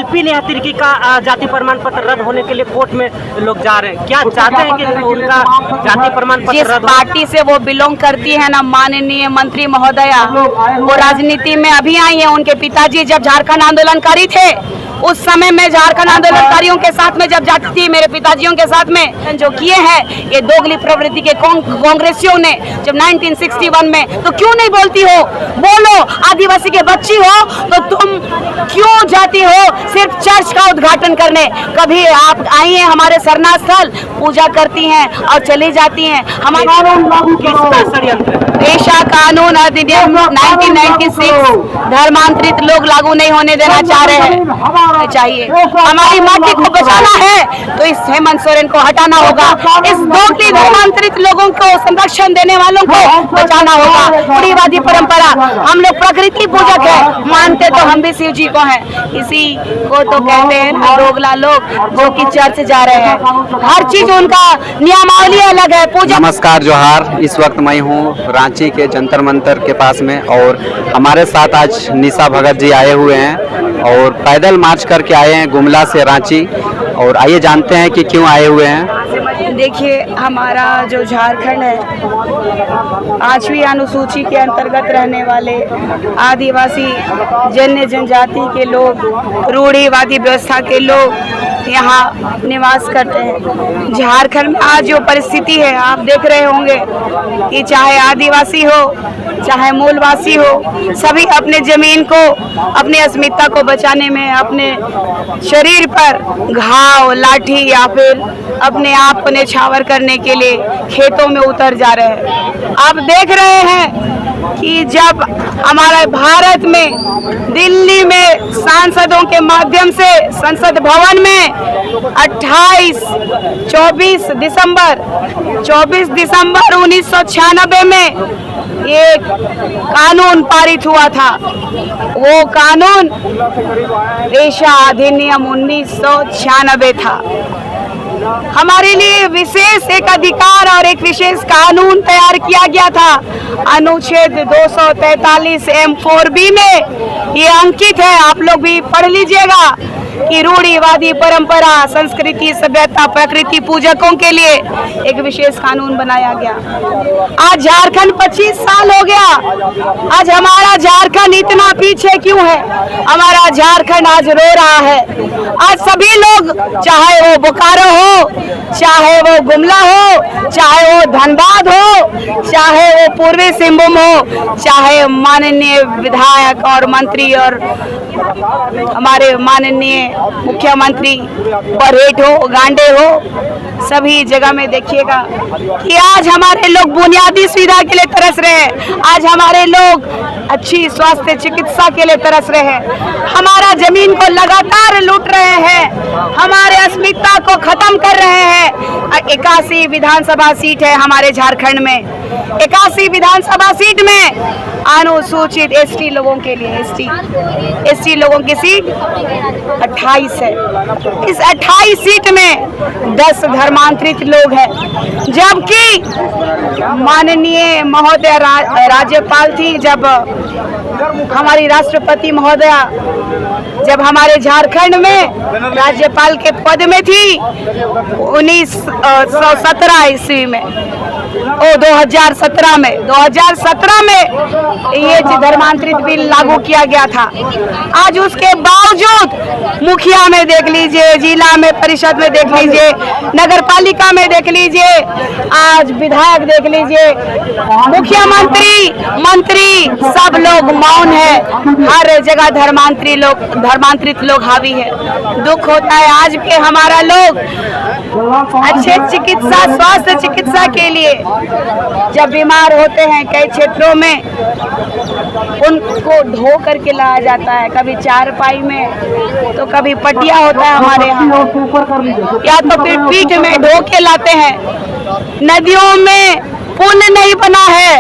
OP Neha Tirkey का जाति प्रमाण पत्र रद्द होने के लिए कोर्ट में लोग जा रहे हैं, क्या चाहते हैं कि उनका जाति प्रमाण पत्र जिस रद्द हो? पार्टी से वो बिलोंग करती है ना माननीय मंत्री महोदया, वो राजनीति में अभी आई है। उनके पिताजी जब झारखंड आंदोलनकारी थे उस समय में झारखंड आंदोलनकारियों के साथ में जब जाती थी, मेरे पिताजियों के साथ में जो किए हैं ये दोगली प्रवृत्ति के कांग्रेसियों ने जब 1961 में, तो क्यों नहीं बोलती हो? बोलो, आदिवासी के बच्ची हो तो तुम क्यों जाती हो सिर्फ चर्च का उद्घाटन करने? कभी आप आई हैं हमारे सरना स्थल, पूजा करती हैं और चली जाती हैं। हमारा पेशा कानून अधिनियम 1996 धर्मांतरित लोग लागू नहीं होने देना चाह रहे हैं, चाहिए। हमारी माटी को बचाना है तो इस हेमंत सोरेन को हटाना होगा। इस दोगली धर्मांतरित लोगों को संरक्षण देने वालों को बचाना होगा। रूढ़िवादी परंपरा, हम लोग प्रकृति पूजक है, मानते तो हम भी शिव जी को हैं, इसी को तो कहते हैं ना दोगला लोग जो कि चर्च जा रहे हैं। हर चीज उनका नियमावली अलग है। पूजा। नमस्कार, जोहार। इस वक्त मैं हूँ रांची के जंतर मंतर के पास में और हमारे साथ आज निशा भगत जी आए हुए हैं और पैदल मार्च करके आए हैं गुमला से रांची। और आइए जानते हैं कि क्यों आए हुए हैं। देखिए, हमारा जो झारखंड है 8वीं अनुसूची के अंतर्गत रहने वाले आदिवासी जनजाति के लोग, रूढ़िवादी व्यवस्था के लोग यहाँ निवास करते हैं। झारखंड में आज जो परिस्थिति है आप देख रहे होंगे कि चाहे आदिवासी हो चाहे मूलवासी हो, सभी अपने जमीन को, अपनी अस्मिता को बचाने में अपने शरीर पर घाव, लाठी या फिर अपने आप को न्यौछावर करने के लिए खेतों में उतर जा रहे हैं। आप देख रहे हैं कि जब हमारे भारत में दिल्ली में सांसदों के माध्यम से संसद भवन में 24 दिसंबर 1996 में एक कानून पारित हुआ था। वो कानून पेशा अधिनियम 1996 था। हमारे लिए विशेष एक अधिकार और एक विशेष कानून तैयार किया गया था। अनुच्छेद 243 M4B में ये अंकित है, आप लोग भी पढ़ लीजिएगा कि रूढ़िवादी परंपरा, संस्कृति, सभ्यता, प्रकृति पूजकों के लिए एक विशेष कानून बनाया गया। आज झारखंड 25 साल हो गया। आज हमारा झारखंड इतना पीछे क्यों है? हमारा झारखंड आज रो रहा है। आज सभी लोग, चाहे वो बोकारो हो, चाहे वो गुमला हो, चाहे वो धनबाद हो, चाहे वो पूर्वी सिंहभूम हो, चाहे माननीय विधायक और मंत्री और हमारे माननीय मुख्यमंत्री बरहेट हो, गांडे हो, सभी जगह में देखिएगा कि आज हमारे लोग बुनियादी सुविधा के लिए तरस रहे हैं। आज हमारे लोग अच्छी स्वास्थ्य चिकित्सा के लिए तरस रहे हैं। हमारा जमीन को लगातार लूट रहे हैं, हमारे अस्मिता को खत्म कर रहे हैं। 81 विधानसभा सीट है हमारे झारखंड में। 81 विधानसभा सीट में अनुसूचित एसटी लोगों के लिए एसटी लोगों की सीट 28 है। इस 28 सीट में 10 धर्मांतरित लोग हैं, जबकि माननीय महोदया राज्यपाल थी, जब हमारी राष्ट्रपति महोदया जब हमारे झारखंड में राज्यपाल के पद में थी 1917 ईस्वी में, 2017 में ये धर्मांतरित बिल लागू किया गया था। आज उसके बावजूद मुखिया में देख लीजिए, जिला में परिषद में देख लीजिए, नगर पालिका में देख लीजिए, आज विधायक देख लीजिए, मुख्यमंत्री, मंत्री, सब लोग मौन है। हर जगह धर्मांतरित लोग हावी है। दुख होता है आज भी हमारा लोग अच्छे चिकित्सा, स्वास्थ्य चिकित्सा के लिए जब बीमार होते हैं कई क्षेत्रों में उनको ढो करके लाया जाता है, कभी चारपाई में तो कभी पटिया होता है हमारे यहाँ, या तो फिर पीठ में ढो के लाते हैं। नदियों में पुल नहीं बना है।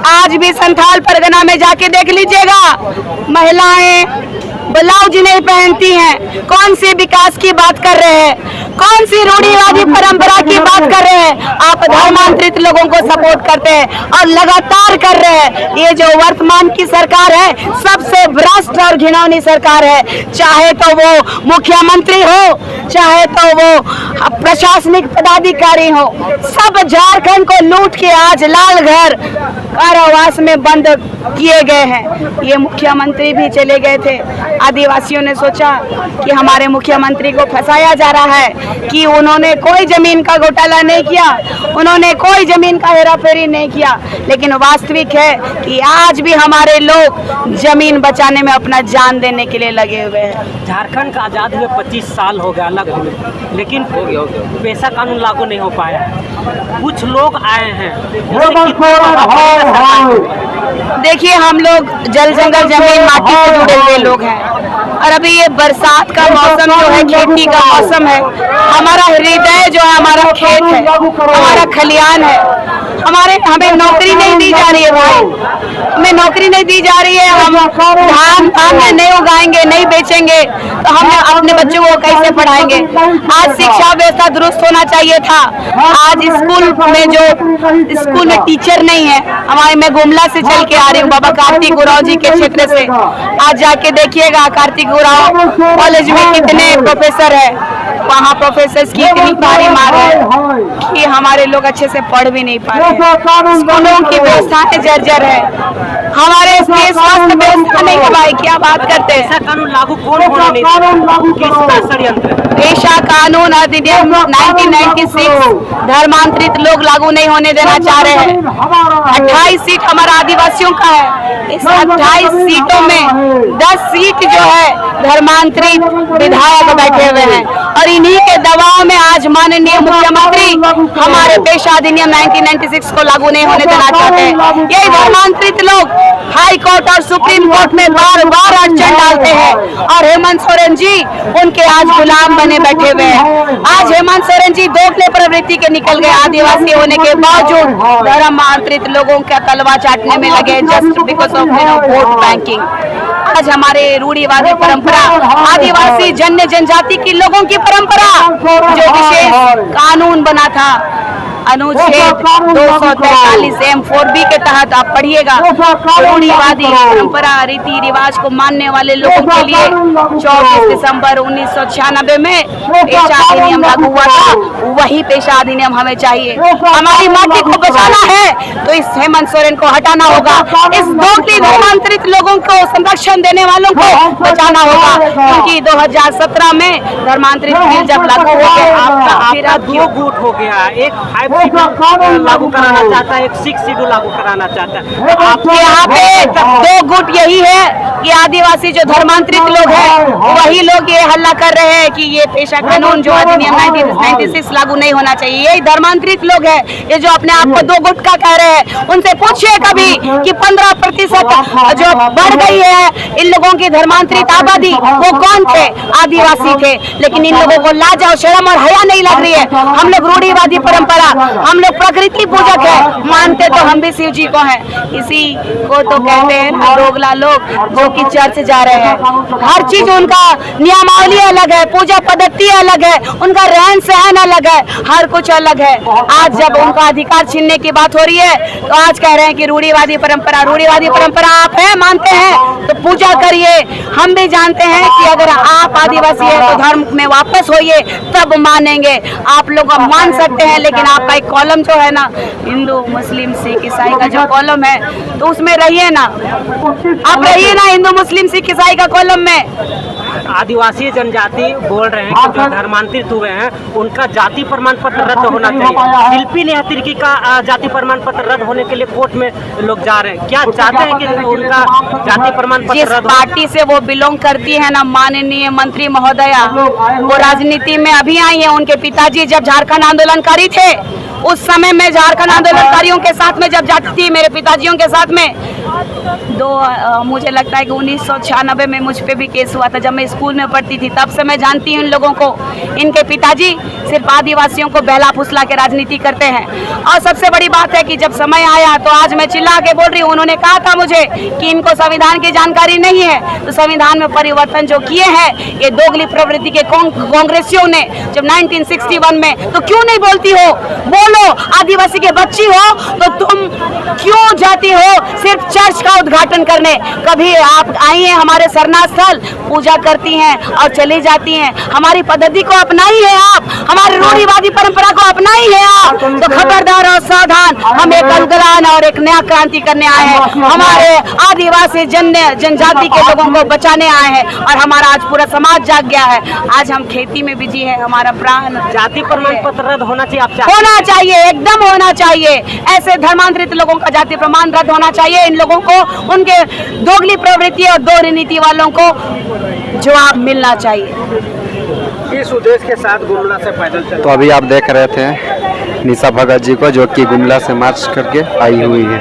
आज भी संथाल परगना में जाके देख लीजिएगा, महिलाएं ब्लाउज नहीं पहनती हैं, कौन सी विकास की बात कर रहे हैं, कौन सी रूढ़िवादी परंपरा की बात कर रहे हैं। आप धर्मांतरित लोगों को सपोर्ट करते हैं और लगातार कर रहे हैं। ये जो वर्तमान की सरकार है सबसे भ्रष्ट और घिनौनी सरकार है। चाहे तो वो मुख्यमंत्री हो, चाहे तो वो प्रशासनिक पदाधिकारी हो, सब झारखंड को लूट के आज लाल घर कारावास में बंद किए गए हैं। ये मुख्यमंत्री भी चले गए थे। आदिवासियों ने सोचा कि हमारे मुख्यमंत्री को फंसाया जा रहा है कि उन्होंने कोई जमीन का घोटाला नहीं किया, उन्होंने कोई जमीन का हेराफेरी नहीं किया, लेकिन वास्तविक है कि आज भी हमारे लोग जमीन बचाने में अपना जान देने के लिए लगे हुए हैं। झारखंड का आज़ाद हुए 25 साल हो गया अलग हुए, लेकिन पेशा कानून लागू नहीं हो पाया। कुछ लोग आए हैं, देखिए हम लोग जल जंगल जमीन माटी से जुड़े हुए लोग हैं और अभी ये बरसात का मौसम जो है, खेती का मौसम है, हमारा हृदय जो है हमारा खेत है, हमारा खलियान है। हमें नौकरी नहीं दी जा रही है भाई, हमें नौकरी नहीं दी जा रही है। हम धान नहीं उगाएंगे, नहीं बेचेंगे तो हम अपने बच्चों को कैसे पढ़ाएंगे। आज शिक्षा व्यवस्था दुरुस्त होना चाहिए था। आज स्कूल में टीचर नहीं है। मैं गुमला से चल के आ रही हूँ, बाबा कार्तिक उरांव जी के क्षेत्र से। आज जाके देखिएगा कार्तिक उरांव कॉलेज में कितने प्रोफेसर है, वहाँ प्रोफेसर्स की इतनी भारी मार है कि हमारे लोग अच्छे से पढ़ भी नहीं पा रहे। स्कूलों की व्यवस्थाएं जर्जर है, हमारे स्वास्थ्य व्यवस्था नहीं है भाई, क्या बात करते हैं। पेशा कानून लागू कौन होना नहीं था? किसका षड्यंत्र? पेशा कानून अधिनियम 1996 धर्मांतरित लोग लागू नहीं होने देना चाह रहे हैं। 28 सीट हमारा आदिवासियों का है। इस 28 सीटों में 10 सीट जो है धर्मांतरित विधायक बैठे हुए हैं और इन्हीं के दबाव में आज माननीय मुख्यमंत्री हमारे पेशा अधिनियम 1996 को लागू नहीं होने देना चाहते हैं। यही धर्मांतरित लोग हाई कोर्ट और सुप्रीम कोर्ट में बार बार अड़चन डालते हैं और हेमंत सोरेन जी उनके आज गुलाम बने बैठे हुए हैं। आज हेमंत सोरेन जी दोगले प्रवृत्ति के निकल गए। आदिवासी होने के बावजूद धर्मांतरित लोगों का तलवा चाटने में लगे just because of vote banking. आज हमारे रूढ़िवादी परंपरा, आदिवासी जन्य जनजाति की लोगों की परंपरा जो विशेष कानून बना था अनुच्छेद 243 M4B के तहत आप पढ़िएगा, रूढ़िवादी परंपरा रीति रिवाज को मानने वाले लोगों के लिए 24 दिसंबर 1996 में पेशा अधिनियम लागू हुआ था। वही पेशा अधिनियम हमें चाहिए। हमारी माटी को बचाना है तो इस हेमंत सोरेन को हटाना होगा। इस दोगली धर्मांतरित लोगों को संरक्षण देने वालों को बचाना होगा, क्योंकि 2017 में धर्मांतरित बिल जब लागू हो गया आपका 2 गुट हो गया, एक 5 शेड्यूल लागू कराना चाहता है, एक 6 शेड्यूल लागू कराना चाहता है। आपके यहाँ पे 2 गुट यही है कि आदिवासी जो धर्मांतरित लोग हैं वही लोग ये हल्ला कर रहे हैं कि ये पेशा कानून जो अधिनियम 1996 लागू नहीं होना चाहिए। यही धर्मांतरित लोग हैं, ये जो अपने आप को 2 गुट का कह रहे हैं। उनसे पूछिए कभी कि 15% जो बढ़ गई है इन लोगों की धर्मांतरित आबादी, वो कौन थे? आदिवासी थे। लेकिन इन लोगों को लाज और शर्म और हया नहीं लग रही है। हम लोग रूढ़िवादी परंपरा, हम लोग प्रकृति पूजक है, मानते तो हम भी शिव जी को हैं। इसी को तो कहते हैं ना दोगला लोग जो कि चर्च जा रहे हैं। हर चीज उनका नियमावली अलग है, पूजा पद्धति अलग है, उनका रहन सहन अलग है, हर कुछ अलग है। आज जब उनका अधिकार छीनने की बात हो रही है तो आज कह रहे हैं कि रूढ़िवादी परंपरा आप है, मानते हैं तो पूजा करिए। हम भी जानते हैं कि अगर आप आदिवासी है तो धर्म में वापस होइए तब मानेंगे। आप लोग अब मान सकते हैं, लेकिन आपका एक कॉलम जो है ना हिंदू मुस्लिम सिख ईसाई का जो कॉलम है तो उसमें रहिए ना, आप रहिए ना हिंदू मुस्लिम सिख ईसाई का कॉलम में। आदिवासी जनजाति बोल रहे हैं कि जो धर्मांतरित हुए हैं उनका जाति प्रमाण पत्र रद्द होना चाहिए। शिल्पी नेहा तिर्की का जाति प्रमाण पत्र रद्द होने के लिए कोर्ट में लोग जा रहे हैं। क्या चाहते हैं कि उनका जाति प्रमाण पत्र जिस पार्टी से वो बिलोंग करती है ना माननीय मंत्री महोदया, वो राजनीति में अभी आई है। उनके पिताजी जब झारखंड आंदोलनकारी थे उस समय में झारखंड आंदोलनकारियों के साथ में जब जाती थी, मेरे पिताजियों के साथ में मुझे लगता है कि 1996 में मुझ पे भी केस हुआ था, जब मैं स्कूल में पढ़ती थी। तब से मैं जानती हूँ इन लोगों को। इनके पिताजी सिर्फ आदिवासियों को बहला फुसला के राजनीति करते हैं। और सबसे बड़ी बात है कि जब समय आया तो आज मैं चिल्ला के बोल रही हूँ, उन्होंने कहा था मुझे कि इनको संविधान की जानकारी नहीं है, तो संविधान में परिवर्तन जो किए हैं ये दोगली प्रवृत्ति के कांग्रेसियों ने जब 1961 में, तो क्यों नहीं बोलती हो? बोलो, आदिवासी के बच्ची हो तो तुम क्यों जाती हो सिर्फ चर्च का उद्घाटन करने? कभी आप आई हैं हमारे सरना स्थल, पूजा करती हैं और चली जाती हैं। हमारी पद्धति को अपनाई है आप, हमारी रूढ़िवादी परंपरा को अपनाई है आप, तो खबरदार और सावधान। हम एक अंग्रान और एक नया क्रांति करने आए हैं। हमारे आदिवासी जनजाति के लोगों को बचाने आए हैं और हमारा आज पूरा समाज जाग गया है। आज हम खेती में बिजी है, हमारा प्राण। जाति प्रमाण पत्र रद्द होना चाहिए, आप चाहते हैं? होना चाहिए, एकदम होना चाहिए। ऐसे धर्मांतरित लोगों का जाति प्रमाण रद्द होना चाहिए। इन लोगों को, उनके दोगली प्रवृत्ति और दो नीति वालों को जवाब मिलना चाहिए। इस उद्देश्य के साथ गुमला से पैदल चल। तो अभी आप देख रहे थे निशा भगत जी को, जो कि गुमला से मार्च करके आई हुई है।